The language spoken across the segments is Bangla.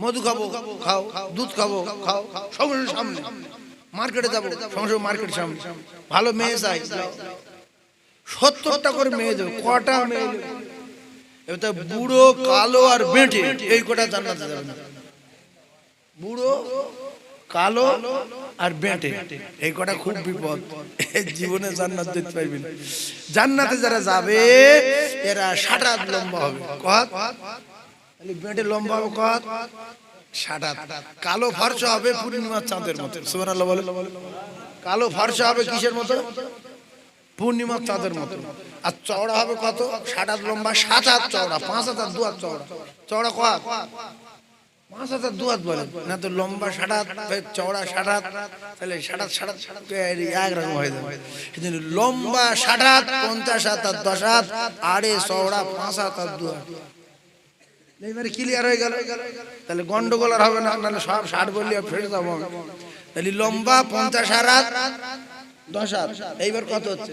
মধু খাবো খাও, দুধ খাবো খাও, সঙ্গে সামনে মার্কেটে যাবো সঙ্গে মার্কেট সামনে, ভালো মেয়ে চাই 70টা করে মেয়ে দেবো, কটা মেয়ে এবার বুড়ো কালো আর বেঁটে এই কটা জান্নাতে যাবে না। বুড়ো কালো আর বেঁটে এই কটা খুব বিপদ, জীবনে জান্নাত দেখতে পাইবেন। জান্নাতে যারা যাবে এরা 60 হাত লম্বা হবে, কত বেঁটে লম্বা হবে, কত 60 হাত। কালো ফর্সা হবে পূর্ণিমার চাঁদের মতো, সুবহানাল্লাহ বলে। কালো ফর্সা হবে কিসের মতো? পূর্ণিমার চাঁদের মতো। আর চওড়া হবে কত? 60 হাত লম্বা, 7 হাত চওড়া, 5 হাত আর 2 হাত চওড়া। চওড়া কত? 5 হাত আর 2 হাত বলেন না তো, লম্বা 60 হাত, চওড়া 60 হাত, তাহলে 60 হাত একরকম হয়ে যাবে। সেজন্য লম্বা 60 হাত, 50 হাত আর 10 হাত, আড়ে চওড়া 5 হাত আর 2 হাত। এইবারে ক্লিয়ার হয়ে গেল, তাহলে গন্ডগোল আর হবে না, নাহলে সব 60 বললে ফেটে যাবো। তাহলে লম্বা 50 হাত, 10 হাত, এইবার কত হচ্ছে?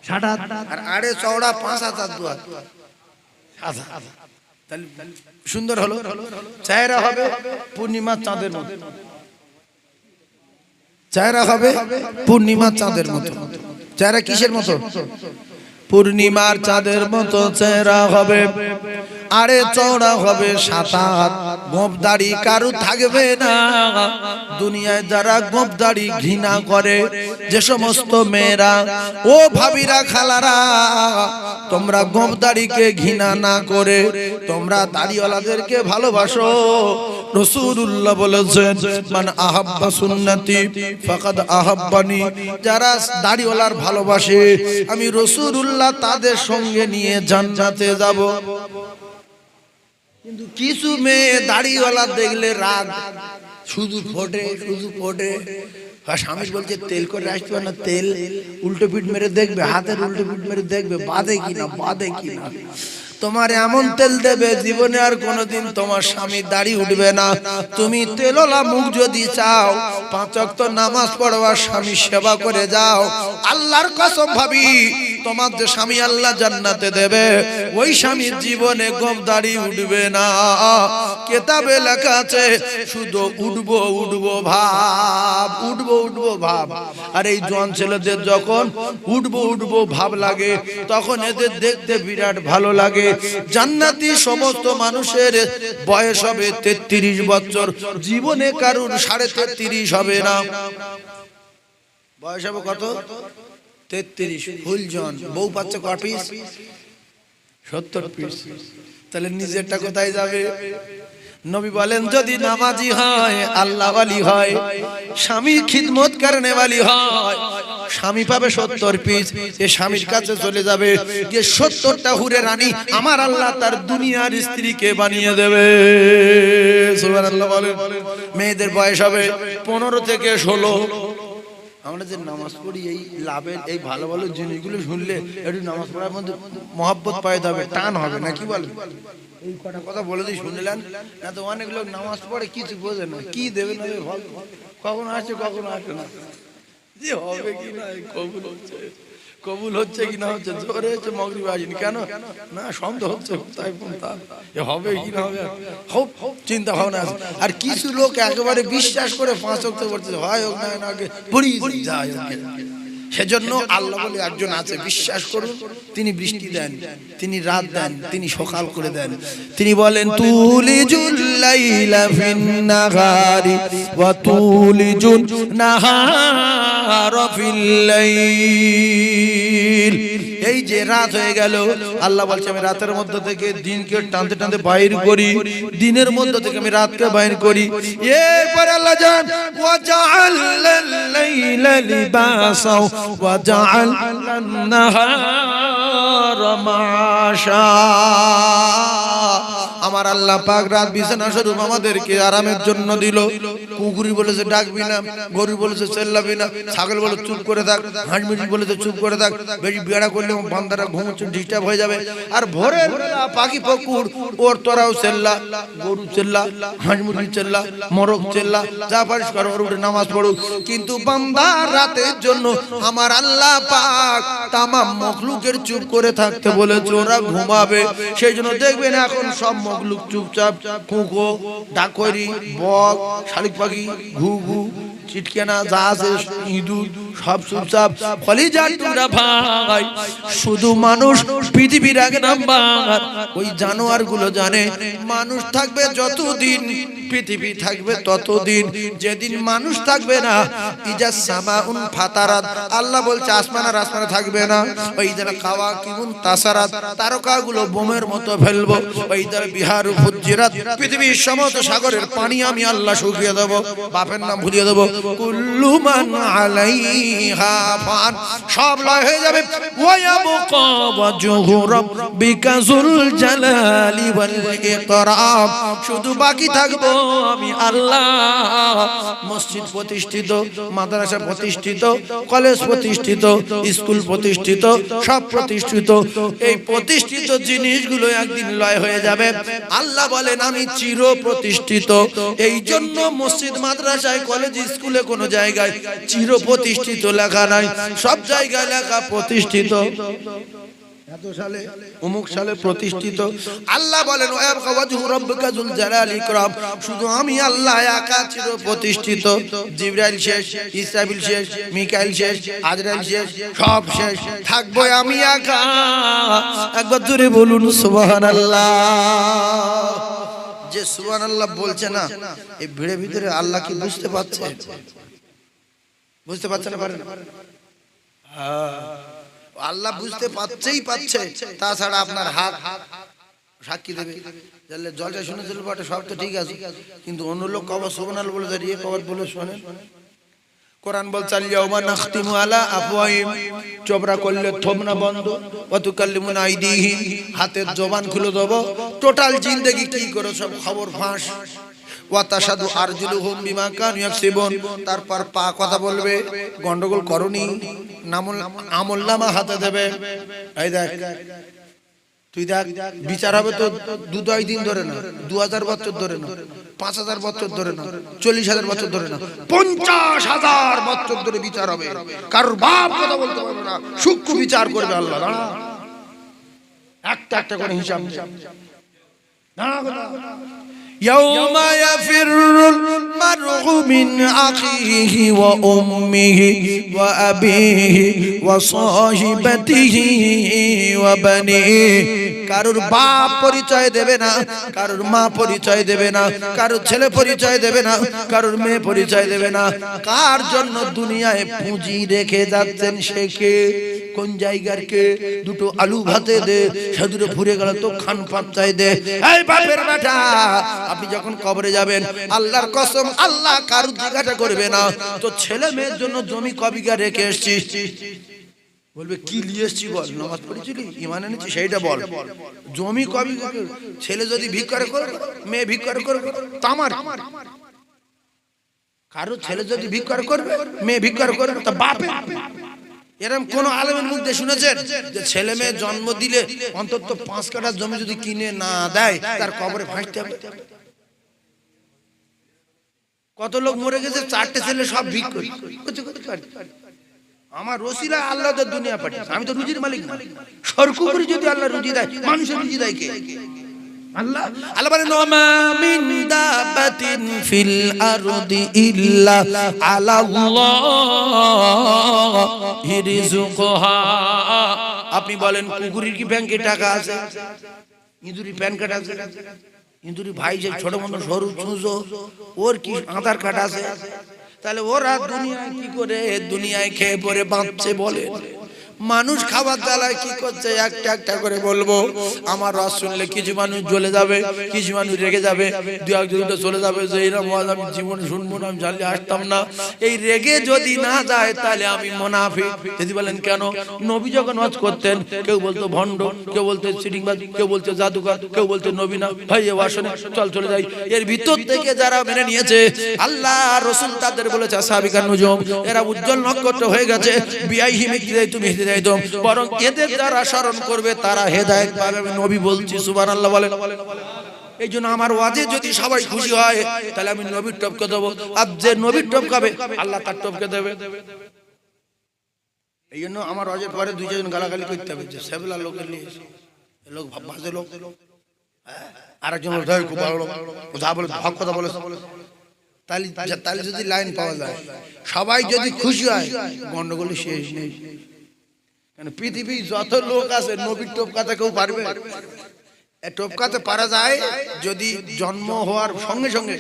60 হাত। আর আড়ে চওড়া 5 হাত আর 2 হাত, 7 হাত। তাহলে সুন্দর হলো। চেহারা হবে পূর্ণিমার চাঁদের মতো, চেহারা হবে পূর্ণিমার চাঁদের মতো। চেহারা কিসের মতো? পূর্ণিমার চাঁদের মতো চেহারা হবে, আরে চওড়া হবে 7 হাত। গোঁফ দাড়ি কারু থাকবে না। দুনিয়ায় যারা গোঁফ দাড়ি ঘৃণা করে, যে সমস্ত মেয়েরা, ও ভাবিরা খালারা, তোমরা গোঁফ দাড়িকে ঘৃণা না করে তোমরা দাড়িওয়ালাদেরকে ভালোবাসো। রাসূলুল্লাহ বলেছেন, মান আহাব্বা সুন্নতি ফাকাদ আহাব্বানি। যারা দাড়িওয়ালার ভালোবাসে, আমি রাসূলুল্লাহ তাদের সঙ্গে নিয়ে জান্নাতে যাব। কিন্তু কিছু মেয়ে দাড়িওয়ালা দেখলে রাগ, শুধু ফোটে, শুধু ফোটে। স্বামী বলছে তেল করে আসতে পারে না, তেল উল্টো পিঠ মেরে দেখবে, হাতের উল্টো পিঠ মেরে দেখবে বাদে কিনা, বাদে কিনা। তোমার এমন তেল দেবে জীবনে আর কোনোদিন তোমার স্বামী দাড়ি উঠবে না। তুমি তেলওয়ালা মুখ যদি চাও, 5 ওয়াক্ত নামাজ পড়ো আর স্বামী সেবা করে যাও, আল্লাহর কসম ভাবি, তোমার যে স্বামী আল্লাহ জান্নাতে দেবে, ওই স্বামীর জীবনে গোঁফ দাড়ি উঠবে না। কিতাবে লেখা আছে শুধু উঠবো উঠবো ভাব, উঠবো উঠবো ভাব। আর এই জোয়ান ছেলেদের যখন উঠবো উঠবো ভাব লাগে, তখন এদের দেখতে বিরাট ভালো লাগে। জান্নাতি সমস্ত মানুষের বয়স হবে 33 বছর, জীবনে কারুর 33.5 হবে না। বয়স হবে কত? 33। ফুল জন। বউ পাচ্ছে ক পিস? 70 পিস। তাহলে নিজেরটা কোথায় যাবে? নবী বলেন, যদি নামাজি হয়, আল্লাহ ওয়ালি হয়, স্বামী খিদমত করনে ওয়ালি হয়, স্বামী পাবে 70 পিস। এ স্বামীর কাছে চলে যাবে, যে 70টা হুরে রানী আমার আল্লাহ তার দুনিয়ার স্ত্রীকে বানিয়ে দেবে। সুবহানাল্লাহ বলেন। মেয়েদের বয়স হবে 15 থেকে 16। আমরা যে নামাজ পড়ি, এই লাভের এই ভালো ভালো জিনিসগুলো শুনলে একটু নামাজ পড়ার মধ্যে মহব্বত পাওয়া যাবে, টান হবে না, কি বলেন? এই কটা কথা বলে দিই শুনলেন না তো? অনেক লোক নামাজ পড়ে কিছু বোঝে না, কি দেবে না, কখন আসে কখন আসে না, যে হবে কি না, কবুল হচ্ছে কবুল হচ্ছে কি না হচ্ছে, জোরে হচ্ছে মাগরিব আসেনি কেন না, সন্দেহ হচ্ছে তাই হবে কি না হবে, চিন্তা ভাবনা আছে। আর কিছু লোক একেবারে বিশ্বাস করে 5 ওয়াক্ত পড়তে হয়, হোক না আগে পড়ি যায়। সেজন্য আল্লাহ বলে একজন আছে, বিশ্বাস করুন, তিনি বৃষ্টি দেন, তিনি রাত দেন, তিনি সকাল করে দেন। তিনি বলেন, তুলিজুল লাইলা ফিন নাহারি ওয়া তুলিজুন নাহারা ফিল লাইল। এই যে রাত হয়ে গেল, আল্লাহ বলছে আমি রাতের মধ্য থেকে দিনকে টানতে টানতে বাইর করি, দিনের মধ্য থেকে আমি রাতকে বাইর করি। এরপর আল্লাহ জান, ওয়া জাআলাল লাইলা লিবাসা ওয়া জাআলান নাহারা মাশা। আমার আল্লাহ পাক রাত বিছানা স্বরূপ আমাদেরকে আরামের জন্য দিল। কুকুরি বলেছে ডাকবি না, গরু বলেছে চেল্লাবি না, ছাগল বলে চুপ করে থাক, হাঁস মুরগি বলেছে চুপ করে থাক, বেশি বেড়া করলে বান্দারা ঘুমোচ্ছে ডিস্টার্ব হয়ে যাবে। আর ভোরের বেলা পাখি পকুর ওর তোরাও চেল্লা, গরু চেল্লা, হাঁস মুরগি চেল্লা, মরক চেল্লা, যা পারিস করো, ওর উঠে নামাজ পড়ুক। কিন্তু বান্দা রাতের জন্য আমার আল্লাহ পাক তামাম মখলুকের চুপ করে থাকতে বলেছে, ওরা ঘুমাবে। সেই জন্য দেখবেন এখন সব মগলুক চুপচাপ, কুঁকো, ডাকরি, বক, শালিক পাখি, ঘুঘু, চিটকেনা, যা আছে ইঁদুর সব চুপচাপ। কলিজার টুকরা ভাই, শুধু মানুষ পৃথিবীর এক নাম্বার। ওই জানোয়ার গুলো জানে মানুষ থাকবে যতদিন পৃথিবী থাকবে ততদিন। যেদিন মানুষ থাকবে না, ইজা সামাউন ফাতারাত, আল্লাহ বলছে আসমান আর আসমানে থাকবে না। ওই যারা কাওয়া কিমুন তাসারাত, তারকাগুলো বোমের মতো ফেলবো। ওই যারা বিহার ফুজ্জিরাত, পৃথিবীর সমস্ত সাগরের পানি আমি আল্লাহ শুকিয়ে দেবো, বাপের নাম ভুলিয়ে দেবো। কুল্লু মান আলাইহা ফান, সব লয় হয়ে যাবে। ওয়া ইয়াবকা ওয়াজহু রাব্বিকা যুল জালালি ওয়াল ইকরাম, শুধু বাকি থাকবো আমি আল্লাহ। মসজিদ প্রতিষ্ঠিত, মাদ্রাসা প্রতিষ্ঠিত, কলেজ প্রতিষ্ঠিত, স্কুল প্রতিষ্ঠিত, সব প্রতিষ্ঠিত। এই প্রতিষ্ঠিত জিনিসগুলো একদিন লয় হয়ে যাবে। আল্লাহ বলেন আমি চির প্রতিষ্ঠিত। এই জন্য মসজিদ, মাদ্রাসায়, কলেজ, স্কুলে কোনো জায়গায় চির প্রতিষ্ঠিত লেখা নাই, সব জায়গায় লেখা প্রতিষ্ঠিত। এত সালে অমুক সালে প্রতিষ্ঠিত। আল্লাহ বলেন ওয়ায়াবকা ওয়াজহু রাব্বিকা যুল জালালি ইকরাম, শুধু আমি আল্লাহ একা চির প্রতিষ্ঠিত। জিবরাইল শেষ, ইসরাফিল শেষ, মিকাইল শেষ, আজরাইল শেষ, সব শেষ, থাকবো আমি একা। একবার জোরে বলুন সুবহানাল্লাহ। যে সুবহানাল্লাহ বলছে না, এই ভিড়ের ভিতরে আল্লাহ কি বুঝতে পারছে? বুঝতে পারছে না? পারে না? আল্লাহ বুঝতে পারছেই পাচ্ছে, তাছাড়া আপনার হাত সাক্ষী দেবে। জলটা শুনেছিল বটে, সব তো ঠিক আছে, কিন্তু অন্য লোক কবর সুবহানাল্লাহ বলে দাঁড়িয়ে কবর বলে শোনেন। কোরআন বলছে আল-ইয়াউমা নাখতিমু আলা আফওয়াহিম, চোবরা করলে থমনা বন্ধ, ওয়া তুকাল্লিমুনা আইদিহিম, হাতের জবান খুলে দেব। টোটাল জিন্দেগি কি করে সব খবর ফাঁস। ওয়া তাশহাদু আরজুলুহুম বিমা কানু ইয়াকসিবুন, তারপর পা কথা বলবে, গন্ডগোল করনি, আমলনামা হাতে দেবে। এই দেখ, তুই দেখ, বিচার হবে তো 2 দিন ধরে না, 2000 বছর ধরে না, 5000 বছর ধরে না, 40,000 বছর ধরে না, 50,000 বছর ধরে বিচার হবে। কারোর বাপ কথা বলতে পারবে না, সূক্ষ্ম বিচার করবে আল্লাহ। একটা একটা করে হিসাব না। يوم يفر المرء من أخيه وأمه وأبيه وصاحبته وبنيه, কারোর বাপ পরিচয় দেবে না, কারোর মা পরিচয় দেবে না, কারোর ছেলে পরিচয় দেবে না, কারোর মেয়ে পরিচয় দেবে না। কার জন্য দুনিয়ায় পুঁজি রেখে যাচ্ছেন সে কে, কোন জায়গার কে? দুটো আলু ভাতে দে, সেদুরে ফুরে গেল তো খান পাত চাই দে। এই বাপের বেটা, আপনি যখন কবরে যাবেন, আল্লাহর কসম আল্লাহ কারোর জিজ্ঞাসা করবে না তো ছেলে মেয়ের জন্য জমি কবিঘা রেখে এসেছিস, বলবে কি নিয়ে এসেছি বল, নামাজ পড়েছিলি, ঈমান এনেছি সেইটা বল। জমি কবিঘা, ছেলে যদি ভিক্ষার করে, মেয়ে ভিক্ষার করে, তামার কারো ছেলে যদি ভিক্ষার করবে, মেয়ে ভিক্ষার করবে, তা বাপে। এরকম কোন আলেমের মুখে শুনেছেন যে ছেলে মেয়ে জন্ম দিলে অন্তত 5 কাঠা জমি যদি কিনে না দেয় তার কবরে ফাঁসতে হবে? কত লোক মরে গেছে, 4টে ছেলে সব ভিক্ষুক। আমার রসিলা আল্লাহ তো দুনিয়া পাঠিয়েছে, আমি তো রুজির মালিক না। সরকুপুরি যদি আল্লাহ রুজি দেয়, মানুষের রুজি দেয় কে? আল্লাহ। আল্লাহ বলেন ওমা মিন দাবাতিন ফিল আরদি ইল্লা আলাল্লাহি রিজকুহা। আপনি বলেন কুকুরের কি ব্যাংকে টাকা আছে? ইঁদুরি প্যান কার্ড আছে? ইঁদুরি ভাই যে ছোট মতো সরু চুঁজো, ওর কি আধার কার্ড আছে? তাহলে ওরা দুনিয়ায় কি করে দুনিয়ায় খেয়ে পরে বাঁচছে বলে? মানুষ খাবার জ্বালায় কি করছে একটা একটা করে বলবো। আমার রস শুনলে কিছু মানুষ জ্বলে যাবে, কিছু মানুষ রেগে যাবে, দু একজনটা চলে যাবে যে এরকম ওয়াজ আমি জীবনে শুনবো না, আমি জানলে আসতাম না। এই রেগে যদি না যায় তাহলে আমি মুনাফিক। যদি বলেন কেন? নবী যখন ওয়াজ করতেন কেউ বলতো ভণ্ড, কেউ বলতো চিটিংবাজ, কেউ বলতো জাদুকর, কেউ বলতো নবী না। ভাই এ ওয়াজ শুনে চল চলে যাই। এর ভিতর থেকে যারা মেনে নিয়েছে আল্লাহ রাসূল তাদের বলেছে সাহাবিকান নুজুম, এরা উজ্জ্বল নক্ষত্র হয়ে গেছে। বিআইহিম ইহতিদাইতুম ইহতিদাইতুম, বরং এদের যারা স্মরণ করবে তারা হেদায়েত পাবে। আমি নবী বলছি, সুবহানাল্লাহ বলেন। এই জন্য আমার ওয়াজে যদি সবাই খুশি হয় তাহলে আমি নবীর টপকে দেবো, আর যে নবীর টপকাবে আল্লাহ তার টপকে দেবে। এই জন্য আমার ওয়াজের পরে 2-4 জন গালাগালি করতে হবে যে সেবলা লোকের নিয়ে লোক বাজে লোক। আরেকজন খুব ভালো যা বলে হক কথা বলে, তাহলে যদি লাইন পাওয়া যায়, সবাই যদি খুশি হয়, গন্ডগোল শেষ নেই। কারণ পৃথিবী যত লোক আছে, নবীর টপকাতে কেউ পারবে? টপকাতে পারা যায় যদি জন্ম হওয়ার সঙ্গে সঙ্গে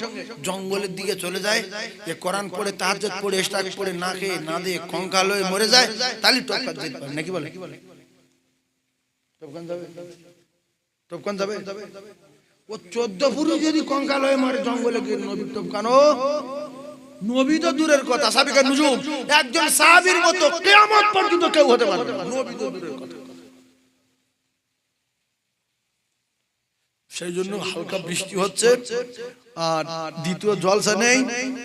জঙ্গলের দিকে চলে যায়, যে কোরআন পড়ে তাহাজ্জুদ পড়ে ইশরাক পড়ে না খেয়ে না দিয়ে কঙ্কাল হয়ে মরে যায়, তাহলে টপকাতে যেতে পারে নাকি বলে? টপকান যাবে? ও 14 পুরুষ যদি কঙ্কাল হয়ে মরে জঙ্গলে গিয়ে, নবীর টপকানো? নবী তো দূরের কথা, সাহাবীকে নুজুম একজন সাহাবীর মতো কিয়ামত পর্যন্ত কেউ হতে পারবে না, নবী তো দূরের কথা। সেই জন্য হালকা বৃষ্টি হচ্ছে, আর দ্বিতীয় জলসা নেই,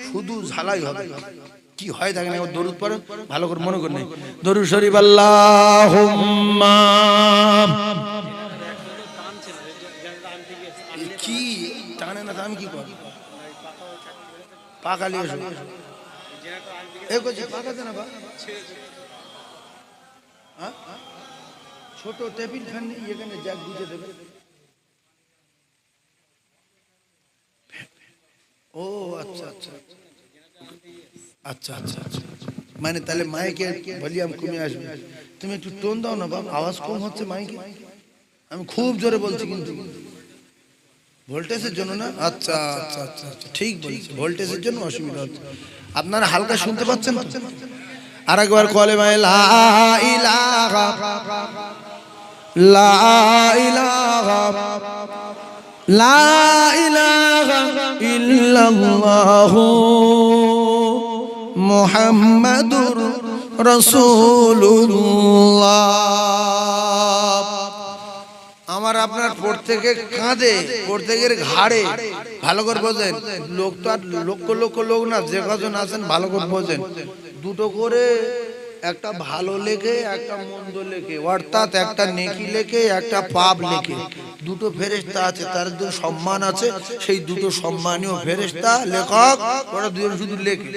শুধু ঝালাই হবে। কি হয় দেখেন, একবার দরুদ পড়েন, ভালো করে মনে করে নেই। দরুদ শরীফ আল্লাহুম্মা। কি টানে না, আমি কি করি? পাকা লিয়ে পাকাতে না, ছোট টেবিল ফ্যান এখানে জ্যাক বুঝে দেবে। ও আচ্ছা আচ্ছা আচ্ছা আচ্ছা আচ্ছা, মানে তাহলে মাইকে ভলিউম কমে আসবে। তুমি একটু টোন দাও না বাবা, আওয়াজ কম হচ্ছে মাইকে। আমি খুব জোরে বলছি কিন্তু ভোল্টেজের জন্য না। আচ্ছা আচ্ছা আচ্ছা আচ্ছা, ঠিক বলছি, ভোল্টেজের জন্য অসুবিধা হচ্ছে। আপনারা হালকা শুনতে পাচ্ছেন তো? আরেকবার কলেমা লা ইলাহা লা ইলাহা লা ইলাহা ইল্লাল্লাহু মুহাম্মাদুর রাসূলুল্লাহ। আমার আপনার প্রত্যেকে কাঁধে, প্রত্যেকের ঘাড়ে, ভালো করে বোঝেন, লোক তো আর লক্ষ লক্ষ লোক না, যে কজন আছেন ভালো করে বোঝেন, দুটো করে একটা ভালো লেখে একটা মন্দ লেখে, অর্থাৎ একটা নেকি লেখে একটা পাপ লেখে। দুটো ফেরেশতা আছে, তার দুটো সম্মান আছে, সেই দুটো সম্মানীয় ফেরেশতা লেখক, ওরা দুজন শুধু লেখে।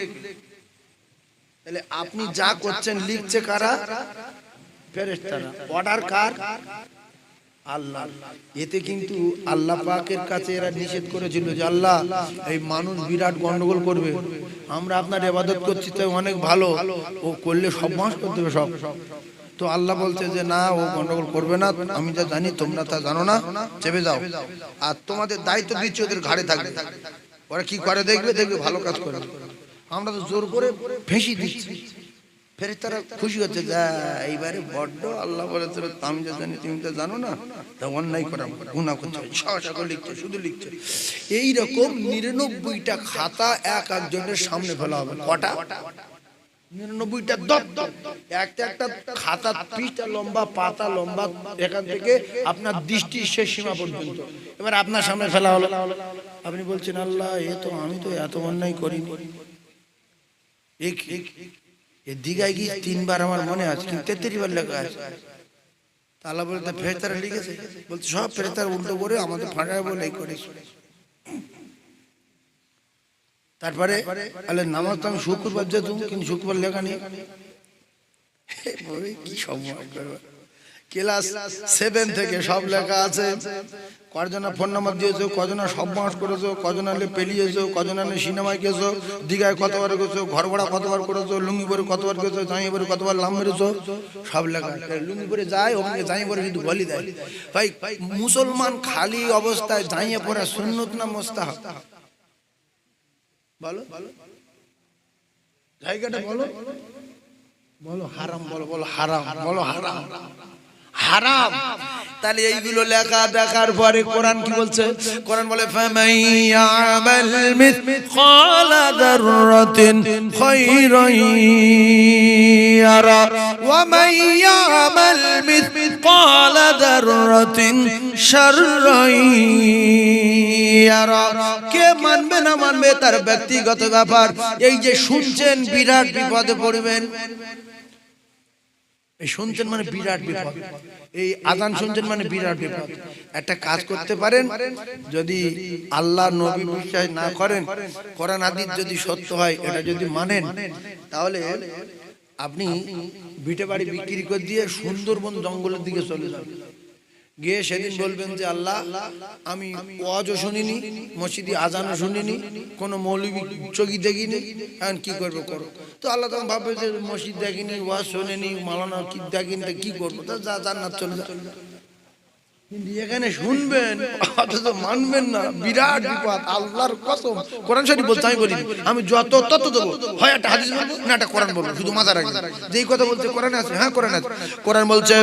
তাহলে আপনি যা করছেন লিখছে কারা? ফেরেশতারা। অর্ডার কার? আল্লাহ। এতে কিন্তু আল্লাহ পাকের কাছে এরা নিষেধ করেছিল যে আল্লাহ এই মানুষ বিরাট গন্ডগোল করবে, আমরা আপনার ইবাদত করছি তাই অনেক ভালো, ও করলে সব মাস করে দেবে সব। তো আল্লাহ বলছে যে না, ও গন্ডগোল করবে না, আমি যা জানি তোমরা তা জানো না, চেপে যাও। আর তোমাদের দায়িত্ব দিচ্ছি ওদের ঘাড়ে থাকবে, ওরা কি করে দেখবে, দেখবে ভালো কাজ করে। আমরা তো জোর করে ফেঁসি দিচ্ছি, ফেরেশতারা খুশি হচ্ছে, যা এইবারে বড্ড আল্লাহ বলেছে আমি যা জানি তুমি তো জানো না, তা অন্যায় করা গুনাহ করছে, সাহস লিখছে, শুধু লিখছে। এইরকম 99টা খাতা এক একজনের সামনে ফেলা হবে। কটা? 99টা দপ দপ, একটা একটা খাতা পৃষ্ঠা লম্বা, পাতা লম্বা, এখান থেকে আপনার দৃষ্টির শেষ সীমা পর্যন্ত। এবার আপনার সামনে ফেলা হলো, আপনি বলছেন আল্লাহ এ তো আমি তো এত অন্যায় করিনি। দীঘায় গিয়ে 3 বার আমার মনে আছে, কিন্তু 33 বার লেখা আছে। আল্লাহ বলতে ফেরেশতারা লিখেছে, বলতে সব ফেরেশতারা উল্টো করে আমাদের ফাঁকায় বলে এই করে। তারপরে আলে নামাজ তো আমি শুক্রবার যেতাম, কিন্তু শুক্রবার লেখা নেই। কি সময়, ক্লাস 7 থেকে সব লেখা আছে। কজনা ফোন নাম্বার দিয়েছো, কজনা সব মাস করেছো, কজনা পেলিয়েছো, কজনা সিনেমায় গেছো, দীঘায় কতবার গেছো, ঘর ভাড়া কতবার করেছো, লুঙ্গি পরে কতবার গেছো, জাঁইয়ে পরে কতবার লাম মেরেছো, সব লেখা। লুঙ্গি পরে যায়, ওখানে জাঁইয়ে পরে কিন্তু বলি দেয়। ভাই মুসলমান খালি অবস্থায় জাঁইয়ে পরে সুন্নত না মুস্তাহাব? বলো জায়গাটা বলো, বলো হারাম, বলো বলো হারাম, বলো হারাম, হারাম। তাহলে এইগুলো লেখা দেখার পরে কোরআন কি বলছে? কোরআন বলে ফামাইয়ামাল মিসকালা যাররাতিন খায়রান ইয়ারা ওয়া মাইয়ামাল মিসকালা যাররাতিন শাররান ইয়ারা। কে মানবে না মানবে তার ব্যক্তিগত ব্যাপার। এই যে শুনছেন বিরাট বিপদে পড়বেন, এই শুনছেন মানে বিরাট বিপদ, এই আযান শুনছেন মানে বিরাট বিপদ। একটা কাজ করতে পারেন, যদি আল্লাহ নবী বিশ্বাস না করেন, কোরআন হাদিস যদি সত্য হয়, এটা যদি মানেন, তাহলে আপনি ভিটে বাড়ি বিক্রি করে দিয়ে সুন্দরবন জঙ্গলের দিকে চলে যান। গিয়ে সেদিন বলবেন যে আল্লাহ আমি ওয়াজও শুনিনি, মসজিদে আজানও শুনিনি, কোনো মৌলবী চোখি দেখিনি, এখন কি করবো করো। তো আল্লাহ তখন ভাববে যে মসজিদ দেখিনি, ওয়াজ শোনেনি, মালানা কি দেখিনি, কি করবো, তা যা জান্নাত চলে যা। কিন্তু এখানে শুনবেন অথচ মানবেন না, বিরাট বিপদ। আল্লাহর কসম, কোরআন শরীফ বলছে, আমি বলিনি, আমি যত তত দেবো, হয় একটা হাদিস বলবো না একটা কোরআন বলবো, শুধু মাথা রাখবেন যেই কথা বলছে কোরআনে আছে। হ্যাঁ কোরআন আছে। কোরআন বলছে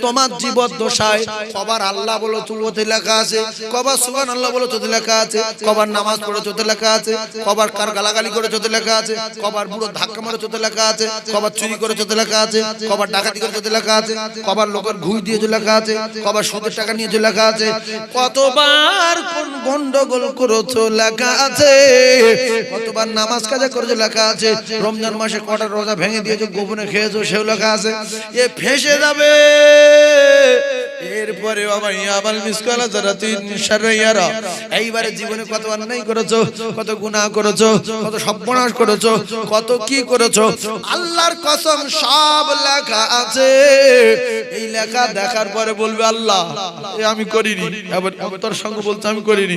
তোমার জীবদ্দশায় কবার আল্লাহ বলো চুলোতে লেখা আছে, কবার সুবহানাল্লাহ বলো চোখে লেখা আছে, কবার নামাজ পড়ে চোখে লেখা আছে, কবার কার গালাগালি করে চোখে লেখা আছে, কবার বুড়ো ধাক্কা মারে চোখে লেখা আছে, কবার চুরি করে চোখে লেখা আছে, কবার ডাকাতি করে চোখে লেখা আছে, কবার লোকের ঘুষ দিয়ে লেখা আছে, কবার সুদের টাকা নিয়ে লেখা আছে, কতবার কোন গন্ডগোল করেছো লেখা আছে, কতবার নামাজ কাজা করেছো লেখা আছে, রমজান মাসে কটা রোজা ভেঙে দিয়েছো, গোপনে খেয়েছো সেও লেখা আছে। এ ফেঁসে যাবে। এরপরে আবার মিসকালা যারাতিন শারইয়ারা, এইবারে জীবনে কত অন্যায় করেছো, কত গুনাহ করেছো, কত সর্বনাশ করেছো, কত কি করেছো, আল্লাহর কসম সব লেখা আছে। এই লেখা দেখার পরে বলবে আল্লাহ আমি করিনি, আবার তোর সঙ্গে বলতে আমি করিনি।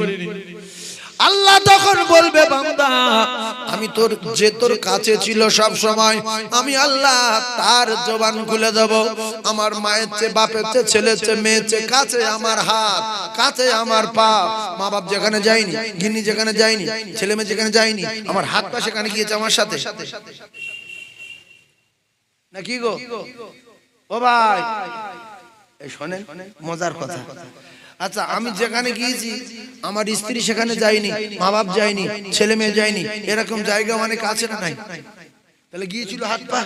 আল্লাহ তখন বলবে বান্দা আমি তোর যে তোর কাছে ছিল সব সময়, আমি আল্লাহ তার জবান খুলে দেব। আমার মায়ের চেয়ে, বাপের চেয়ে, ছেলের চেয়ে, মেয়ের চেয়ে কাছে আমার হাত, কাছে আমার পা। মা বাপ যেখানে যায়নি, গিন্নি যেখানে যায়নি, ছেলে মেয়ে যেখানে যায়নি, আমার হাত পা সেখানে গিয়েছে আমার সাথে। না কি গো ও ভাই, এই শোনেন মজার কথা। আচ্ছা আমি যেখানে গিয়েছি আমার স্ত্রী সেখানে যায়নি, মা বাপ যায়নি, ছেলে মেয়ে যায়নি, এরকম জায়গা অনেক আছে না নাই? তাহলে গিয়েছিল হাত পা।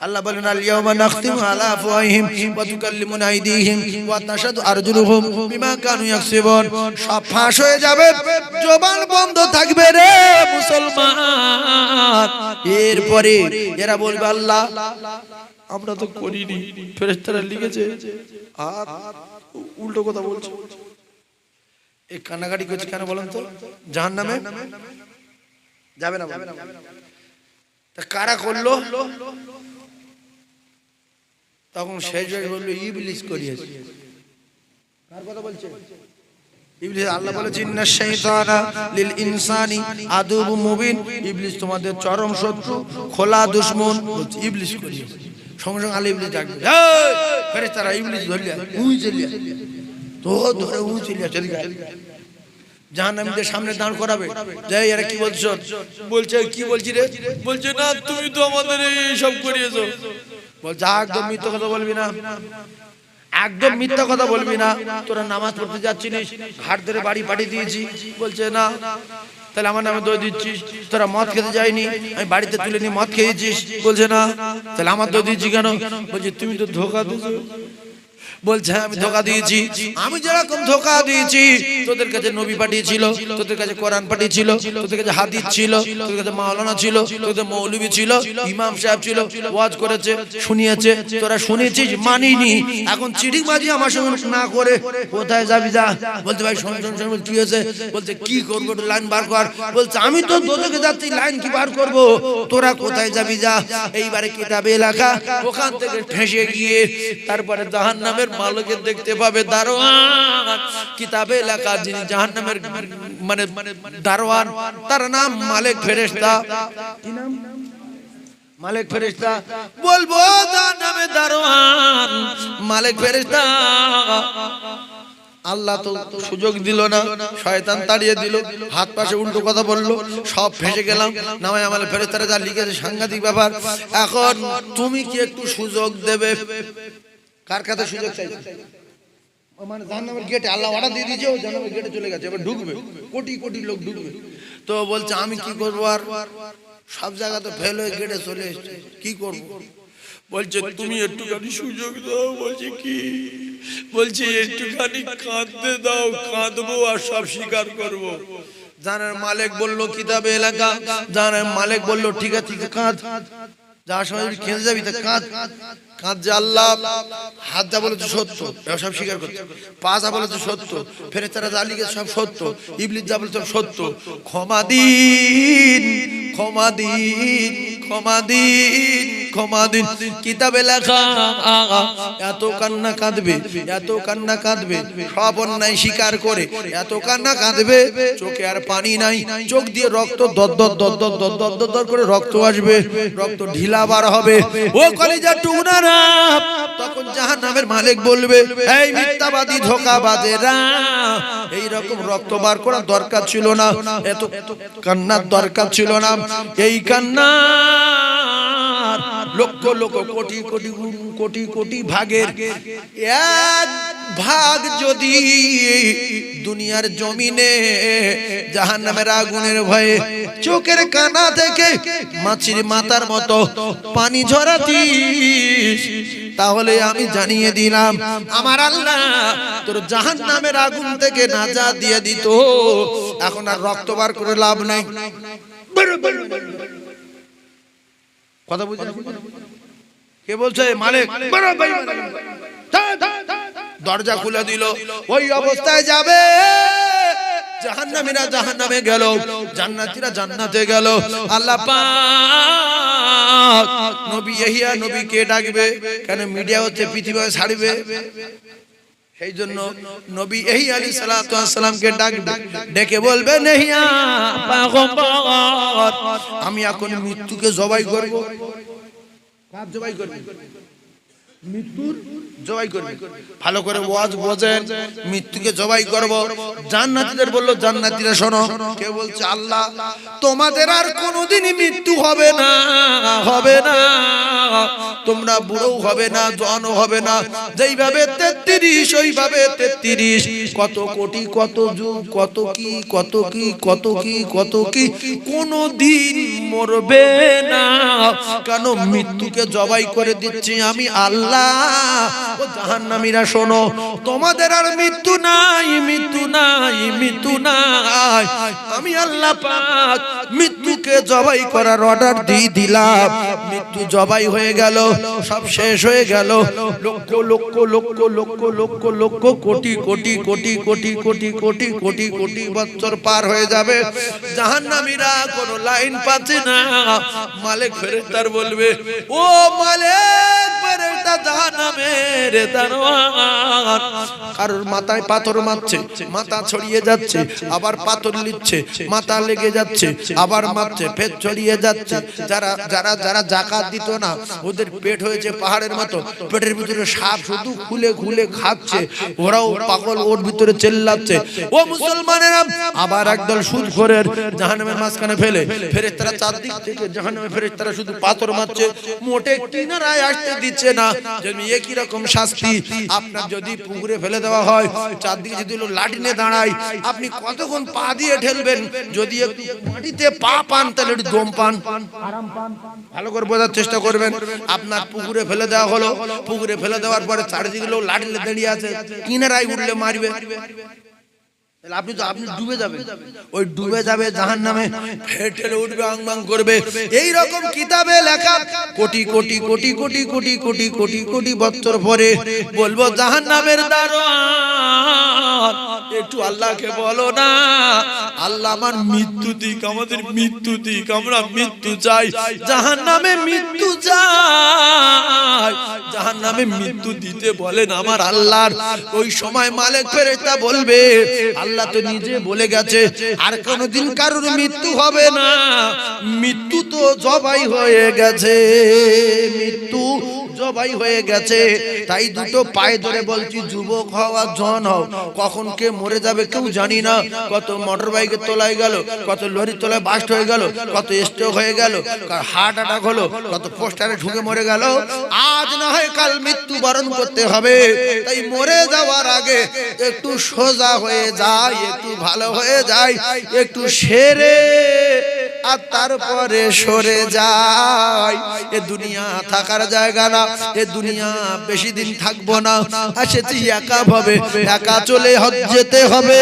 আল্লাহ বলেন আল ইয়াওমা নাখতিমু আলা আফওয়াহিহিম ওয়া তুকাল্লিমুনা আইদিহিম ওয়া তাশহাদু আরজুলুহুম বিমা কানু ইয়াকসিবুন। সব ফাঁস হয়ে যাবে, জবান বন্ধ থাকবে রে মুসলমান। এরপরে এরা বলবে আল্লাহ আমরা তো করিনি, ফেরেশতারা লিখেছে, আর উল্টো কথা বলছে। এই কান্নাকাটি করছে কেন বলেন তো? জাহান্নামে যাবে না। তা কারা করলো? তখন শেষ বললো ইবলিস করিয়েছে। কার কথা বলছে? ইবলিস। আল্লাহ বলেছেন ইন্না শাইতানা লিল ইনসানি আদুবুম মুবিন, ইবলিস তোমাদের চরম শত্রু, খোলা দুশমন। ইবলিস করিয়েছে। সঙ্গে সঙ্গে আলী ইবলিস ডাকবে, এই ফেরেশতারা ইবলিস ধরলিয়া উই চলিয়া, তো ধরে উই চলিয়া চলে গেল। জাহান্নামীদের সামনে দাঁড় করাবে, যাই এরা কি বলছো? বলছে কি বলছি রে? বলছে না তুমি তো আমাদের এই সব করিয়েছো। বল যা, একদম মিথ্যা কথা বলবি না, একদম মিথ্যা কথা বলবি না। তোরা নামাজ পড়তে যাচ্ছিলিস, ঘাট ধরে বাড়ি পাঠিয়ে দিয়েছি। বলছে না। তাহলে আমার নামে দোষ দিচ্ছিস? তোরা মদ খেতে যাইনি, আমি বাড়িতে তুলে নিয়ে মদ খেয়েছিস। বলছে না। তাহলে আমার দোষ দিচ্ছি কেন? বলছে তুমি তো ধোঁকা দিয়েছো। বলছে আমি ধোঁকা দিয়েছি। আমি যেরকম ধোঁকা দিয়েছি, তোদের কাছে নবী পাঠিয়েছিল, তোদের কাছে কোরআন পাঠিয়েছিল, তোদের কাছে হাদিস ছিল, তোদের কাছে মাওলানা ছিল, তোদের মৌলবী ছিল, ইমাম সাহেব ছিল, ওয়াজ করেছে, শুনিয়েছে, তোরা শুনেছিস, মানিনি। এখন চিঠি মাঝি আমার সঙ্গে না করে কোথায় যাবি যা। বলতে ভাই শোন শোন শোন, কি হয়েছে? বলছে কি করবো, লাইন বার কর। বলছে আমি তো দোজখে যাচ্ছি, লাইন কি বার করবো, তোরা কোথায় যাবি যা। এইবারে কিতাবে লেখা, ওখান থেকে ঠেসে গিয়ে তারপরে জাহান্নামের মালিককে দেখতে পাবে, দারোয়ান। কিতাবে লেখা যিনি জাহান্নামের মানে দারোয়ান, তার নাম মালিক ফেরেশতা। কি নাম? মালিক ফেরেশতা। বলবো জাহান্নামের দারোয়ান মালিক ফেরেশতা। আল্লাহ তো সুযোগ দিল না, শয়তান তাড়িয়ে দিল, হাত পাশে উল্টো কথা বললো, সব ফেঁসে গেলাম। নামায় আমার ফেরেশতারা যা লিখেছে সাংঘাতিক ব্যাপার। এখন তুমি কি একটু সুযোগ দেবে? কার কাছে সুযোগ চাইছে? মানে জাহান্নামের গেটে আল্লাহ অর্ডার দিয়ে দিয়েছে, ও জাহান্নামের গেটে চলে গেছে, এবার ঢুকবে, কোটি কোটি লোক ঢুকবে। তো বলছে আমি কি করবো, আর সব জায়গা তো ফেল হয়ে গেটে চলে এসছে, কি করব? বলছে তুমি একটুখানি সুযোগ দাও। বলছে কি? বলছে একটুখানি কাঁদতে দাও, কাঁদবো আর সব স্বীকার করবো। জানের মালিক বললো কিতাবে এলাকা, জানের মালিক বললো ঠিক আছে কাঁদ, যার সময় খেতে যাবি তা কাঁদ। কাঁদ যে আল্লাহ, হাত যা বলেছে সত্য, সব স্বীকার করতে, পা যা বলেছে সত্য, ফেরেশতারা যা লিখেছে সব সত্য, ইবলিস যা বলেছে সত্য, ক্ষমা দিন, ক্ষমা দিন, ক্ষমা দিন। ক্ষমা দিন। কিতাবে লেখা এত কান্না কাঁদবে, এত কান্না কাঁদবে, সব অন্যায় স্বীকার করে এত কান্না কাঁদবে, চোখে আর পানি নাই, চোখ দিয়ে রক্ত দর দর দর দর দর দর দর দর করে রক্ত আসবে, রক্ত ঢিলা বার হবে। ও কলিজার টুকরারা, তখন জাহান্নামের মালিক বলবে, এই মিথ্যাবাদী ধোঁকাবাজেরা, এই রকম রক্ত বার করার দরকার ছিল না, এত কান্নার দরকার ছিল না। এই কান্না লক্ষ লক্ষ কোটি কোটি কোটি কোটি ভাগের এক ভাগ যদি দুনিয়ার জমিনে জাহান্নামের আগুনের ভয়ে চোখের কানা থেকে মাছির মাথার মতো পানি ঝরাতিস, তাহলে আমি জানিয়ে দিলাম আমার আল্লাহ তোর জাহান্নামের আগুন থেকে নাজাত দিয়ে দিত। এখন আর রক্ত বার করে লাভ নেই। কথা বুঝছেন? কে বলছে? মালিক। দরজা খুলে দিল, ওই অবস্থায় যাবে। জাহান্নামীরা জাহান্নামে গেল, জান্নাতীরা জান্নাতে গেল। আল্লাহ পাক নবী ইহইয়া নবীকে ডাকবে, কেন মিডিয়া হচ্ছে পৃথিবীতে ছাড়বে। সেই জন্য নবী ইহইয়া আলাইহিস সালাতু ওয়াস সালামকে ডাকবে, ডেকে বলবে, ইহইয়া পয়গম্বর, আমি এখন মৃত্যুকে জবাই করব। কার জবাই করবে? মৃত্যুর জবাই করবে। ভালো করে ওয়াজ বোঝেন, মৃত্যুকে জবাই করব। জান্নাতীদের বলল, জান্নাতীরা শোনো। কে বলছে? আল্লাহ, তোমাদের আর কোনোদিনই মৃত্যু হবে না, হবে না। তোমরা বুড়ো হবে না, জওয়ানও হবে না। যেইভাবে 33 ওইভাবে 33, কত কোটি কত যুগ, কত কি কত কি কত কি কত কি, কোনোদিন মরবে না। কেন? মৃত্যুকে জবাই করে দিচ্ছি আমি আল্লাহ। ও জাহান্নামীরা শোনো, তোমাদের আর মৃত্যু নাই, মৃত্যু নাই, মৃত্যু নাই। আমি আল্লাহ পাক মৃত্যুকে জবাই করার অর্ডার দিয়ে দিলাম। মৃত্যু জবাই হয়ে গেল, সব শেষ হয়ে গেল। লক্ষ লক্ষ লক্ষ লক্ষ লক্ষ লক্ষ কোটি কোটি কোটি কোটি কোটি কোটি কোটি কোটি বছর পার হয়ে যাবে। জাহান্নামীরা কোনো লাইন পাচ্ছে না। মালিক ফেরেশতার বলবে, ও মালিক, ফেরেশতা জাহান্নামের দারোয়ান, কারোর মাথায় পাথর মারছে, মাথা ছড়িয়ে যাচ্ছে, আবার পাথর লিচ্ছে, মাথা লেগে যাচ্ছে, আবার মারছে, পেট ছড়িয়ে যাচ্ছে। যারা যারা যারা যাকাত দিত না, ওদের পেট হয়েছে পাহাড়ের মতো, পেটের ভিতরে সাপ শুধু খুলে খুলে খাচ্ছে, ওরাও পাগল, ওর ভিতরে চেল্লাচ্ছে। ও মুসলমানেরা, আবার একদল সুদখোরের জাহান্নামের মাঝখানে ফেলে, ফেরেশতারা চারদিক থেকে জাহান্নামের ফেরেশতারা শুধু পাথর মারছে, মোটে কিনারায় আসতে দিচ্ছে না। যদি একই রকম শাস্তি আপনার যদি পুকুরে ফেলে দেওয়া হয়, চারদিকে যদি লাঠি নিয়ে দাঁড়ায়, আপনি কতক্ষণ পা দিয়ে ঠেলবেন? যদি একটু মাটিতে পা পান, তাহলে একটু দম পান, আরাম পান। ভালো করে বোঝার চেষ্টা করবেন। আপনার পুকুরে ফেলে দেওয়া হলো, পুকুরে ফেলে দেওয়ার পরে চারদিকে লোক লাঠি নিয়ে দাঁড়িয়ে আছে, কিনারায় উঠলে মারবে, আপনি তো আপনি ডুবে যাবেন। ওই ডুবে যাবে জাহান্নামে, ফেটে উঠবে, আংবাং করবে। এই রকম কিতাবে লেখা কোটি কোটি কোটি কোটি কোটি কোটি কোটি কোটি বছর পরে বলবো, জাহান্নামের দারোয়ান, একটু আল্লাহকে বলো না, আল্লাহ আমার মৃত্যু দিক, আমাদের মৃত্যু দিক, আমরা মৃত্যু চাই, জাহান্নামে মৃত্যু চাই, জাহান্নামে মৃত্যু দিতে বলেন আমার আল্লাহর। ওই সময় মালিক ফেরেশতা বলবে, আল্লাহ তো নিজে বলে গেছে আর কোনদিন কারোর মৃত্যু হবে না, মৃত্যু তো জবাই হয়ে গেছে, মৃত্যু জবাই হয়ে গেছে। তাই দুটো পায়ে ধরে বলছি, যুবক হও আর জওয়ান হও, কখন কে মরে যাবে কেউ জানি না। কত মোটর বাইকের তলায় গেল, কত লরির তলায় বাস্ট হয়ে গেল, কত স্ট্রোক হয়ে গেল, হার্ট অ্যাটাক হলো, কত পোস্টারে ঢুকে মরে গেল। আজ না হয় কাল মৃত্যু বরণ করতে হবে। তাই মরে যাওয়ার আগে একটু সোজা হয়ে যায়, একটু ভালো হয়ে যায়, একটু সেরে আর তারপরে সরে যায়। এ দুনিয়া থাকার জায়গা না, এ দুনিয়া বেশি দিন থাকবো না। এসেছি একা ভাবে, একা চলে যেতে হবে।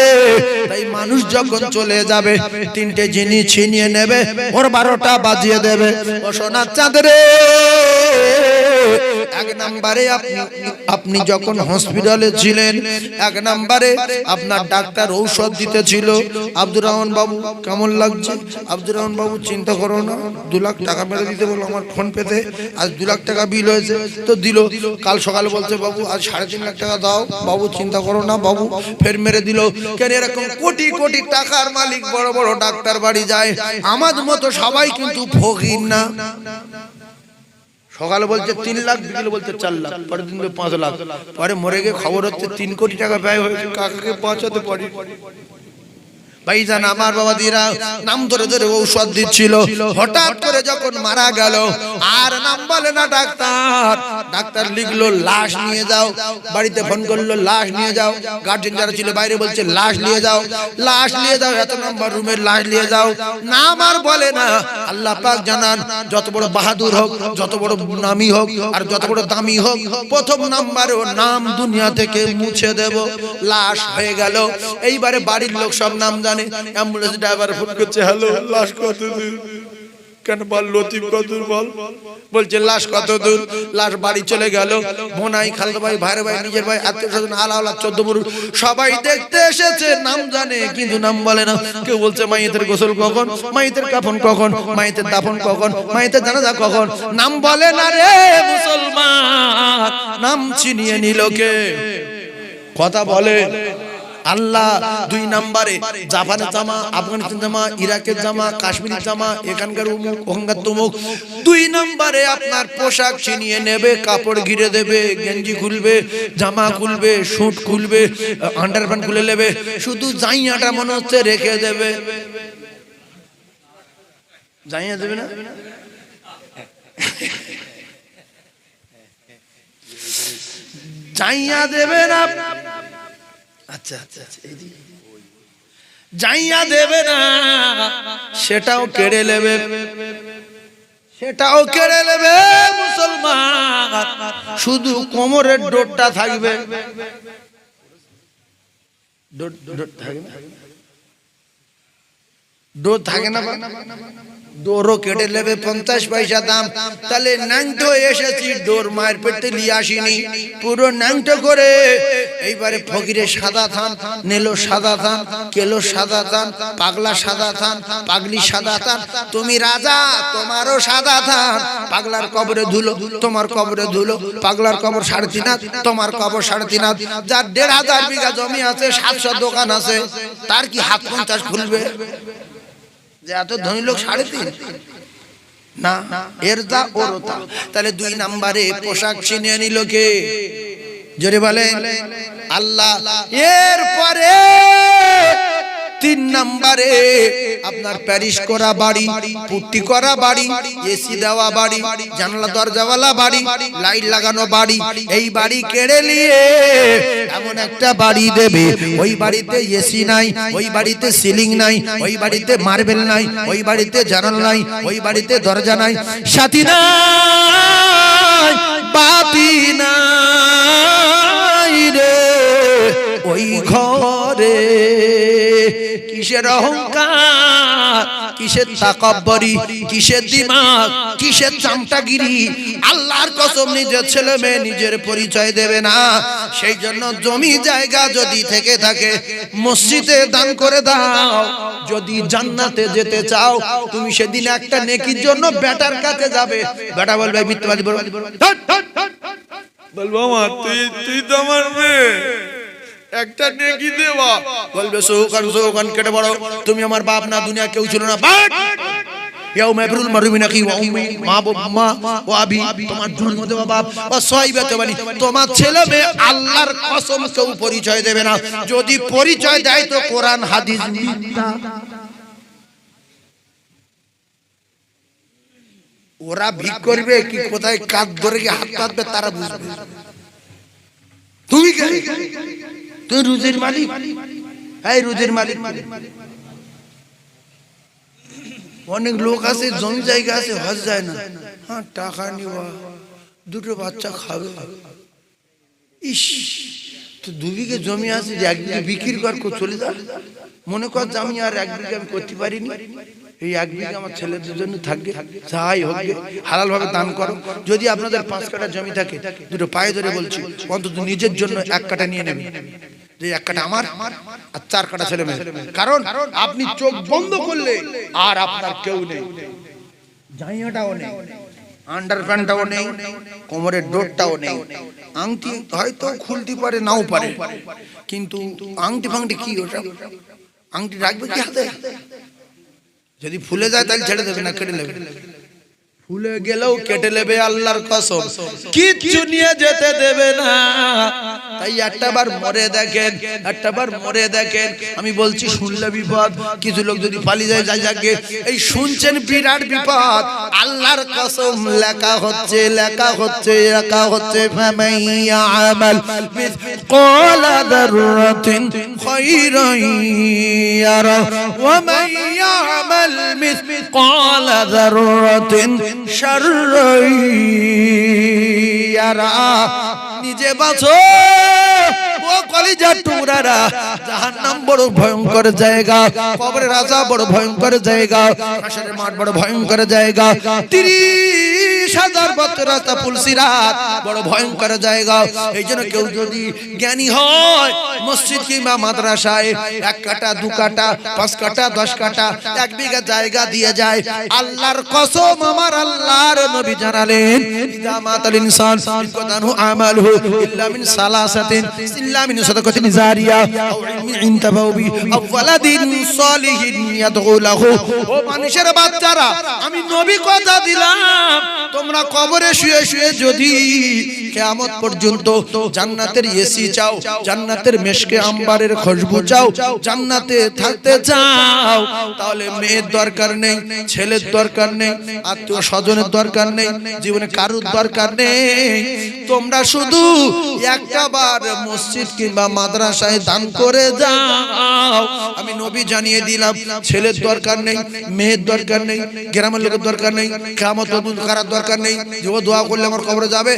তাই মানুষ যখন চলে যাবে, তিনটে জিনিস ছিনিয়ে নেবে, ওর 12টা বাজিয়ে দেবে। ও সোনার চাঁদ রে, এক নম্বরে আপনি যখন হসপিটালে ছিলেন, এক নম্বরে আপনার ডাক্তার ঔষধ দিতেছিল। আব্দুর রহমান বাবু কেমন লাগছে? আব্দুর রহমান বাবু চিন্তা করো না, 2 লাখ টাকা মেরে দিতে বলো আমার ফোন পেতে। আজ 2 লাখ টাকা বিল হয়েছে তো দিল। কাল সকালে বলছে বাবু আজ 3.5 লাখ টাকা দাও। বাবু চিন্তা করো না, বাবু ফের মেরে দিল। কেন এরকম কোটি কোটি টাকার মালিক বড় বড় ডাক্তার বাড়ি যায়, আমাদের মতো সবাই কিন্তু ফকির না। সকালে বলছে 3 লাখ, বিকেলে বলছে 4 লাখ, পরের দিন 5 লাখ, পরে মরে গিয়ে খবর হচ্ছে 3 কোটি টাকা ব্যয় হয়েছে, কাকাকে পৌঁছাতে পারি। ভাইজান আমার বাবাদিরা নাম ধরে ধরে ঔষধ দিচ্ছিল। হঠাৎ করে যখন মারা গেল, আর নাম বলে না ডাক্তার। ডাক্তার লিখলো লাশ নিয়ে যাও। বাড়িতে ফোন করলো লাশ নিয়ে যাও। গার্জেন যারা ছিল বাইরে বলছে লাশ নিয়ে যাও, লাশ নিয়ে যাও, এত নম্বর রুমের লাশ নিয়ে যাও। নাম আর বলে না। আল্লাহ পাক জানান, যত বড় বাহাদুর হোক, যত বড় নামী হোক, আর যত বড় দামি হোক, প্রথম নাম্বারে ওর নাম দুনিয়া থেকে মুছে দেব। লাশ হয়ে গেল। এইবারে বাড়ির লোক সব নাম জানে। অ্যাম্বুলেন্স ড্রাইভার ফোন করছে, হ্যালো লাশ কত দূর? কেন বল লতিফ কত দূর বল? বলছে লাশ কত দূর? লাশ বাড়ি চলে গেল। বোনাই, খালতো ভাই, ভাইয়ের ভাই, নিজের ভাই, আত্মীয় স্বজন, আলাওলা 14 পুরুষ সবাই দেখতে এসেছে। নাম জানে কিন্তু নাম বলে না। কেউ বলছে মাইয়েতের গোসল কখন, মাইয়েতের কাফন কখন, মাইয়েতের দাফন কখন, মাইয়েতের জানাজা কখন। নাম বলে না রে মুসলমান, নাম ছিনিয়ে নিল কে? কথা বলে আল্লাহ। 2 নম্বরে জাপানের জামা, আফগানিস্তান জামা, ইরাকের জামা, কাশ্মীরের জামা, এখানকার অমুক, ওখানকার তমুক। 2 নম্বরে আপনার পোশাক ছিনিয়ে নেবে, কাপড় ঘিরে দেবে, গেঞ্জি খুলবে, জামা খুলবে, শুট খুলবে, আন্ডারপ্যান্ট খুলে নেবে, শুধু জাইয়াটা মনে হচ্ছে রেখে দেবে। জাইয়া দেবে না? জাইয়া দেবে না। আচ্ছা আচ্ছা, জাইয়া দেবে না, সেটাও কেড়ে নেবে, সেটাও কেড়ে নেবে মুসলমান। শুধু কোমরের ডোরটা থাকবে। ডোর থাকে না, ডোরও কেটে নেবে, 50 পয়সা দাম। তাহলে ন্যাংটো এসেছি, ডোর মায়ের পেটে নিয়ে আসিনি, পুরো ন্যাংটো করে। এইবারে ফকিরের সাদা থান নিল, সাদা থান কেলো, সাদা থান, পাগলা সাদা থান, পাগলি সাদা থান। তুমি রাজা, তোমারও সাদা থান। পাগলার কবরে ধুলো, তোমার কবরে ধুলো। পাগলার কবর 3.5 হাত, তোমার কবর 3.5 হাত। যার 1,500 বিঘা জমি আছে, 700 দোকান আছে, তার কি হাত 50 খুলবে? যে এত ধনী লোক 3.5 না, এর যা ওর তা। তাহলে 2 নম্বরে পোশাক ছিনিয়ে নিল কে? জোরে বলেন আল্লাহ। এরপরে 3 নম্বরে আপনার প্যারিস করা বাড়ি, পুট্টি করা বাড়ি, এসি দেওয়া বাড়ি, জানলা দরজাওয়ালা বাড়ি, লাইট লাগানো বাড়ি। এই বাড়ি কেড়ে নিয়ে এমন একটা বাড়ি দেবে, ওই বাড়িতে এসি নাই, ওই বাড়িতে সিলিং নাই, ওই বাড়িতে মার্বেল নাই, ওই বাড়িতে জানালা নাই, ওই বাড়িতে দরজা নাই, সাথী নাই, বাতি নাই রে ওই ঘরে। কিসের অহংকার, কিসের তাকাব্বরি, কিসের দিমাগ, কিসের চামটাগিরি? আল্লাহর কসম, নিজের ছেলে মেয়ে নিজের পরিচয় দেবে না। সেই জন্য জমি জায়গা যদি থেকে থাকে মসজিদে দান করে দাও। যদি জান্নাতে যেতে চাও, তুমি সেদিন একটা নেকির জন্য বেটার কাছে যাবে। বেটা বলবে মিথ্যাবাদী, বলবো মা তুই তো আমার মেয়ে, একটা নেকি দেওয়া। বলবে সৌকান সৌকান কেটে বড়, তুমি আমার বাপ না, দুনিয়া কেউ ছিল না। তোমার ছেলে মেয়ে আল্লাহর কসম কেউ পরিচয় দেবে না। যদি পরিচয় দেয় তো কোরআন হাদিস মিথ্যা। ওরা ভিক করবে কি, কোথায় কাঁধ ধরে গিয়ে হাত পাতবে তারা বুঝবে। তুমি তুই রুজির মালিক, এই রুজির মালিক। অনেক লোক আছে, জমি জায়গা আছে, হজ যায় না। হ্যাঁ, টাকা নিবা, 2টো বাচ্চা খাবে। ইস, তো 2 বিঘে জমি আছে, 1 বিঘে বিক্রি কর, চলে যা। মনে কর আমি আর 1 বিঘে আমি করতে পারিনি, এই 1 বিঘা আমার ছেলেদের জন্য থাকবে, যাই হোক হালাল ভাবে দান করো। যদি আপনাদের 5 কাঠা জমি থাকে, দুটো পায়ে ধরে বলছি অন্তত নিজের জন্য 1 কাঠা নিয়ে নেবেন, যে 1 কাঠা আমার আর 4 কাঠা ছেলে মেয়ে। কারণ আপনি চোখ বন্ধ করলে আর আপনার কেউ নেই, জাইয়াটাও নেই, আন্ডারপ্যান্টটাও নেই, কোমরের ডোরটাও নেই। আংটি হয়তো খুলতে পারে নাও পারে, কিন্তু আংটি ফাংটি কি ওটা, আংটি রাখবে কি হাতে? যদি ফুলে যায় তাহলে ছেড়ে দেবে না, কেটে নেবে। ফুলে গেলেও কেটে নেবে, আল্লাহর কসম কিচ্ছু নিয়ে যেতে দেবে না। তাই একটাবার মরে দেখেন, একটাবার মরে দেখেন। আমি বলছি শুনলে বিপদ, কিছু লোক যদি পালিয়ে যায় যাই যাকে, এই শুনছেন বিরাট বিপদ। আল্লাহর কসম লেখা হচ্ছে, লেখা হচ্ছে, লেখা হচ্ছে ফামাইয়া আমাল মিসকালা যাররাতিন খায়রান ইয়ারা ওয়া মাইয়া আমাল মিসকালা যাররাতিন শাররান ইয়ারা। নিজে বাঁচো ও কলিজার টুকরারা, জাহান্নাম বড় ভয়ঙ্কর জায়গা, কবরের আযাব বড় ভয়ঙ্কর জায়গা, হাসরের মাঠ বড় ভয়ঙ্কর জায়গা, 30,000 বছর রাস্তা পুলসিরাত বড় ভয়ঙ্কর জায়গা। এই জন্য কেউ যদি জ্ঞানী হয়, মসজিদ কিংবা মাদ্রাসায় 1 কাঠা 2 কাঠা 5 কাঠা 10 কাঠা 1 বিঘা জায়গা দিয়ে যায়, আল্লাহর কসম আমার আল্লাহর নবী জানালেন, ইযা মাতাল ইনসান ইনকাতাহু আমালুহু ইল্লা মিন সালাসাতিন, ইল্লা মিন সাদাকাতিন জারিয়া আও ইলমিন ইনতাফাউ বি আও ওয়ালাদিন সালিহিন ইয়াদউ লাহু। ও মানুষের বাচ্চারা, আমি নবী কথা দিলাম, তোমরা কবরে শুয়ে শুয়ে যদি কিয়ামত পর্যন্ত জান্নাতের এসি চাও, জান্নাতের মেশকে আম্বারের খুশবু চাও, জান্নাতে থাকতে চাও, তাহলে মেয়ের দরকার নেই, ছেলের দরকার নেই, আত্মীয় স্বজনের দরকার নেই, জীবনে কারুর দরকার নেই। তোমরা শুধু একটাবার মসজিদ কিংবা মাদ্রাসায় দান করে যাও। আমি নবী জানিয়ে দিলাম, ছেলের দরকার নেই, মেয়ের দরকার নেই, গ্রামের লোকের দরকার নেই, কিয়ামত পর্যন্ত কারার দরকার নেই। যে ও দোয়া করলে আমার কবরে যাবে,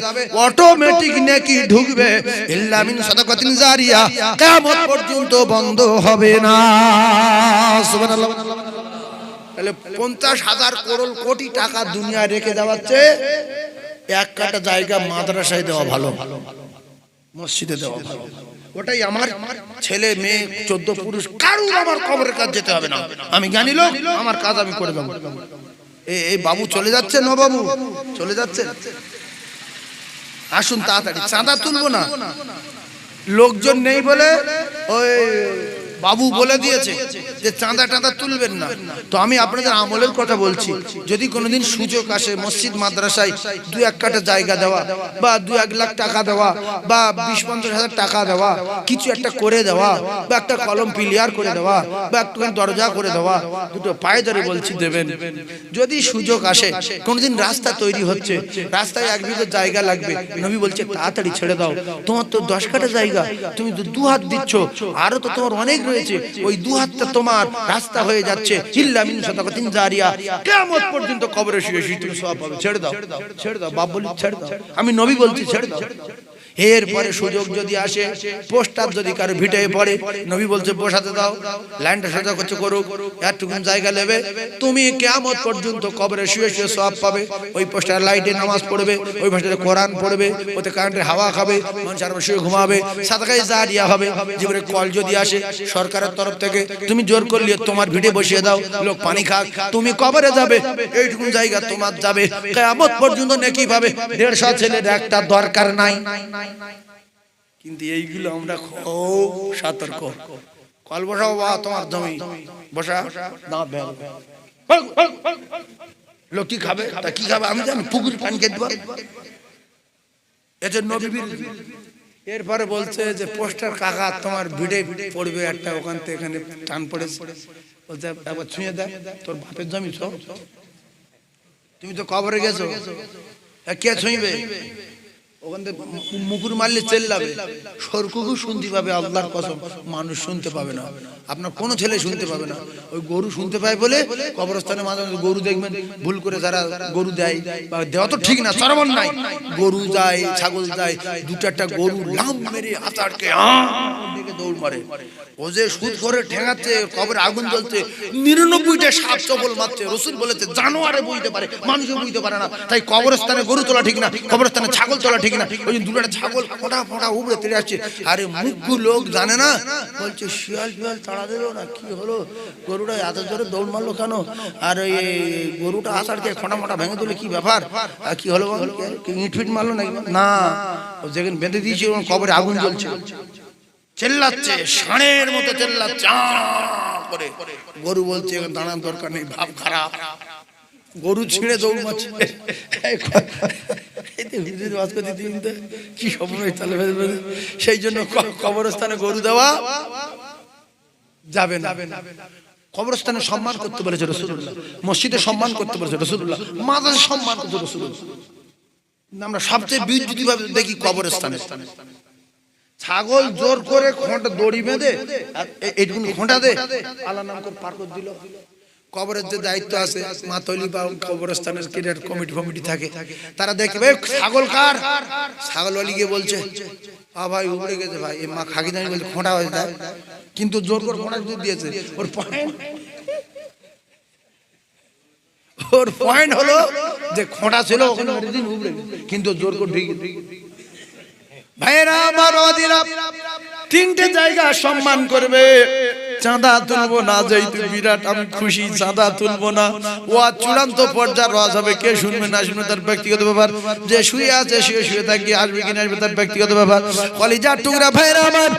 অটোমেটিক নেকি ঢুকবে, ইল্লা মিন সাদাকাতিন জারিয়া, কিয়ামত পর্যন্ত বন্ধ হবে না। সুবহানাল্লাহ। তাহলে 50,000 করোড় কোটি টাকা দুনিয়া রেখে দেওয়াচ্ছে, 1 কাঠা জায়গা মাদ্রাসায় দেওয়া ভালো, মসজিদে দেওয়া ভালো। ওটাই আমার ছেলে মেয়ে 14 পুরুষ কারুর আমার কবরের কাছে যেতে হবে না। আমি জানি লোক, আমার কাজ আমি করে দেবো। এই বাবু চলে যাচ্ছে, নবাবু চলে যাচ্ছে, আসুন তাড়াতাড়ি, চাঁদা তুলবো না, লোকজন নেই বলে ওই বাবু বলে দিয়েছে যে চাঁদা টাঁদা তুলবেন না। তো আমি আপনাদের আমলের কথা বলছি, যদি কোনোদিন সুযোগ আসে মসজিদ মাদ্রাসায় 2-1 কাঠা জায়গা দেওয়া, বা 2-1 লাখ টাকা দেওয়া, বা 20-50 হাজার টাকা দেওয়া, কিছু একটা করে দেওয়া, বা একটা কলম পিলিয়ার করে দেওয়া, বা একটুখানি দরজা করে দেওয়া, দুটো পায়ে ধরে বলছি দেবেন। যদি সুযোগ আসে, কোনোদিন রাস্তা তৈরি হচ্ছে, রাস্তায় 1 বিঘা জায়গা লাগবে, নবী বলছে তাড়াতাড়ি ছেড়ে দাও, তোমার তো 10 কাঠা জায়গা, তুমি তো 2 হাত দিচ্ছ, আরো তো তোমার অনেক রয়েছে, ওই 2 হাতটা তোমার রাস্তা হয়ে যাচ্ছে, ইল্লা মিন সাদাকাতিন জারিয়া, কিয়ামত পর্যন্ত কবরে শুয়ে শুয়ে তুমি সওয়াব পাবে। ছেড়ে দাও, ছেড়ে দাও, বাপ বলি ছেড়ে দাও, আমি নবী বলছি ছেড়ে দাও। এরপরে সুযোগ যদি আসে, পোস্টার যদি কারো ভিটে পড়ে, নবী বলছে বসাতে দাও, লাইনটা সোজা করছে করুক, একটুকুন জায়গা নেবে, তুমি কিয়ামত পর্যন্ত কবরে শুয়ে শুয়ে সওয়াব পাবে। ওই পোস্টার লাইটে নামাজ পড়বে, ওই পোস্টারে কোরআন পড়বে, ওতে কারেন্টের হাওয়া খাবে, মানুষ আর শুয়ে ঘুমাবে, সাদাকায়ে জারিয়া হবে। জীবনে কল যদি আসে সরকারের তরফ থেকে, তুমি জোর করলে তোমার ভিটে বসিয়ে দাও, লোক পানি খাক, তুমি কবরে যাবে, এইটুকুন জায়গা তোমার যাবে, কিয়ামত পর্যন্ত নেকি পাবে। 150 ছেলের একটা দরকার নাই। কিন্তু এইগুলো আমরা খুব সতর্ক। কল বসাও বা তোমার জমি বসা, দাঁত ভেঙে লোক কি খাবে, তা কি খাবে আমি জানি, পুকুর পানি খেতে পারে, এজন্য নবী। এরপরে বলছে যে পোস্টার কাকা তোমার ভিড়ে পড়বে একটা, ওখান থেকে এখানে টান পড়েছে, বলছে একবার ছুঁয়ে দেয়, তোর বাপের জমি ছো, তুমি তো কবরে গেছো, কে ছুঁইবে? ওখান থেকে মুকুর মারলে চেল্লাবে, সরকুকু শুনতে পাবে, আল্লাহর কসম মানুষ শুনতে পাবে না, আপনার কোনো ছেলে শুনতে পাবে না। ওই গরু শুনতে পায় বলে কবরস্থানে মাঝে মাঝে গরু দেখবেন ভুল করে যারা গরু দেয় বা দেওয়া তো ঠিক না, চরমন নাই, গরু যায় ছাগল যায়, দু চারটা গরু লাম মেরে আচারকে দিকে দৌড় মারে। ও যে সুদ করে ঠেঙাচ্ছে, কবরে আগুন জ্বলছে, 99টা সাপ চপল মারছে। রসুল বলেছে জানোয়ারে বুঝতে পারে, মানুষও বুঝতে পারে না। তাই কবরস্থানে গরু তোলা ঠিক না, কবরস্থানে ছাগল তোলা ঠিক না। ওই দুটো ছাগল ফোঁটা ফোঁটা উপরে তেড়ে আসছে, আরে মুখ্য লোক জানে না, বলছে শিয়াল ফিয়াল তাড়া দিল না, কি হলো গরুটা এত জোরে দৌড় মারলো কেন? আর ওই গরুটা আসার দিয়ে ফোঁটা ফোঁটা ভেঙে দিলে কি ব্যাপার, আর কি হলো, ইট ফিট মারলো নাকি? না, যেখানে বেঁধে দিয়েছে কবরে আগুন জ্বলছে, চেল্লাচ্ছে, ষাঁড়ের মতো চেল্লাচ্ছে করে। গরু বলছে এখন দাঁড়ানোর দরকার নেই, ভাব খারাপ, গরু ছিঁড়ে দৌড় মারছে। কি সময় তাহলে, সেই জন্য কবরস্থানে গরু দেওয়া যাবে না। কবরস্থানে সম্মান করতে বলেছে রাসূলুল্লাহ, মসজিদে সম্মান করতে বলেছে রাসূলুল্লাহ, মাদ্রাসায় সম্মান করতে রাসূলুল্লাহ। আমরা সবচেয়ে বিদ্যুৎ ভাবে দেখি কবরস্থানে ছাগল জোর করে খোঁটা দড়ি বেঁধে এইটুকু খোঁটা দে আল্লাহর নাম করে পার করে দিল। কবরের যে দায়িত্ব আছে মাতলি বা কবরস্থানের ক্রিয়ার কমিটি থাকে, তারা দেখবে ছাগল কার, ছাগল ওয়ালি গিয়ে বলছে ভাই উবড়ে গেছে ভাই, এ মা খাকি দাঁড়িয়ে বলছে খোঁটা হয়ে যায়, কিন্তু জোর করে খোঁটা দিয়েছে। ওর পয়েন্ট হলো যে খোঁটা ছিল ওখানে উবড়ে, কিন্তু জোর করে ঠিক। ভাইরা আমার ওদিরা তিনটে জায়গা সম্মান করবে, চাঁদা তুলবো না, যেহেতু বিরাট আমি খুশি, চাঁদা তুলবো না, ও চূড়ান্ত পর্যায়ের ওয়াজ হবে, কে শুনবে না শুনবে তার ব্যক্তিগত ব্যাপার, যে শুয়ে আছে শুয়ে থাকি, আসবে কিনা আসবে তার ব্যক্তিগত ব্যাপার। কলিজার টুকরা ভাইরা আমার,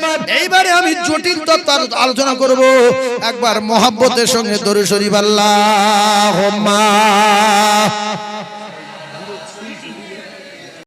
এইবারে আমি জটিল তত্ত্ব আলোচনা করব, একবার মহব্বতের সঙ্গে দরুদ শরীফ আল্লাহুম্মা